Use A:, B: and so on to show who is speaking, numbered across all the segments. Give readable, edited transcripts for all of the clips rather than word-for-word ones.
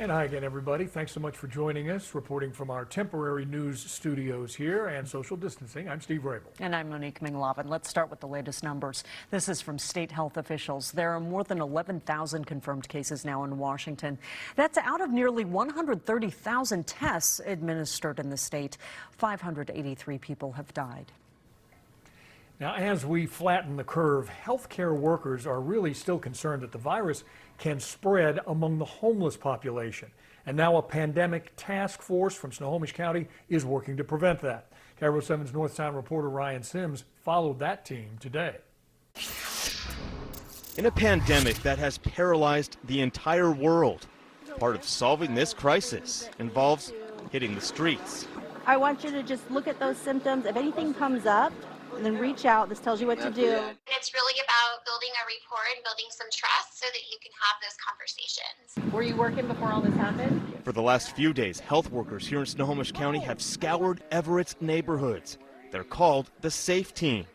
A: And hi again, everybody. Thanks so much for joining us. Reporting from our temporary news studios here and social distancing, I'm Steve Rabel.
B: And I'm Monique Minglavin. Let's start with the latest numbers. This is from state health officials. There are more than 11,000 confirmed cases now in Washington. That's out of nearly 130,000 tests administered in the state. 583 people have died.
A: Now, as we flatten the curve, healthcare workers are really still concerned that the virus can spread among the homeless population. And now a pandemic task force from Snohomish County is working to prevent that. KIRO 7's Northtown reporter Ryan Sims followed that team today.
C: In a pandemic that has paralyzed the entire world, part of solving this crisis involves hitting the streets.
D: I want you to just look at those symptoms. If anything comes up, and then reach out. This tells you what to do.
E: It's really about building a rapport and building some trust so that you can have those conversations.
D: Were you working before all this happened?
C: For the last few days, health workers here in Snohomish County have scoured Everett's neighborhoods. They're called the SAFE Team.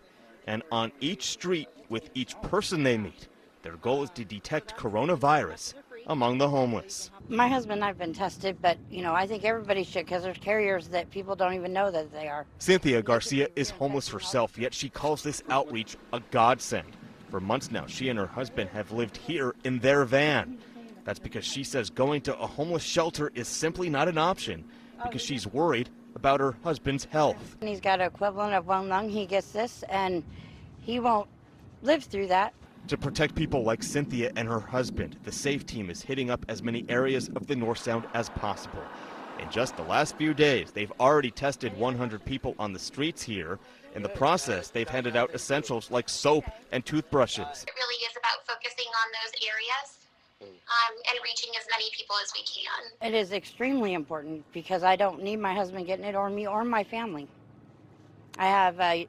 C: And on each street, with each person they meet, their goal is to detect coronavirus among the homeless.
F: My husband and I have been tested, but, I think everybody should, because there's carriers that people don't even know that they are.
C: Cynthia Garcia is homeless herself, yet she calls this outreach a godsend. For months now, she and her husband have lived here in their van. That's because she says going to a homeless shelter is simply not an option because she's worried about her husband's health.
F: And he's got an equivalent of one lung. He gets this, and he won't live through that.
C: To protect people like Cynthia and her husband, the SAFE Team is hitting up as many areas of the North Sound as possible. In just the last few days, they've already tested 100 people on the streets here. In the process, they've handed out essentials like soap and toothbrushes.
E: It really is about focusing on those areas and reaching as many people as we can.
F: It is extremely important because I don't need my husband getting it, or me, or my family. I have a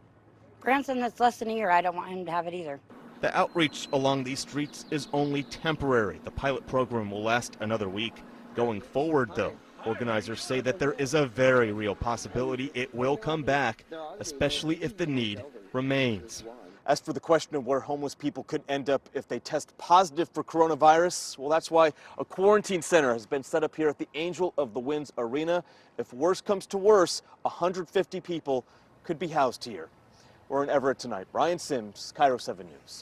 F: grandson that's less than a year. I don't want him to have it either.
C: The outreach along these streets is only temporary. The pilot program will last another week. Going forward, though, organizers say that there is a very real possibility it will come back, especially if the need remains. As for the question of where homeless people could end up if they test positive for coronavirus, well, that's why a quarantine center has been set up here at the Angel of the Winds Arena. If worse comes to worse, 150 people could be housed here. We're in Everett tonight. Ryan Sims, KIRO 7 News.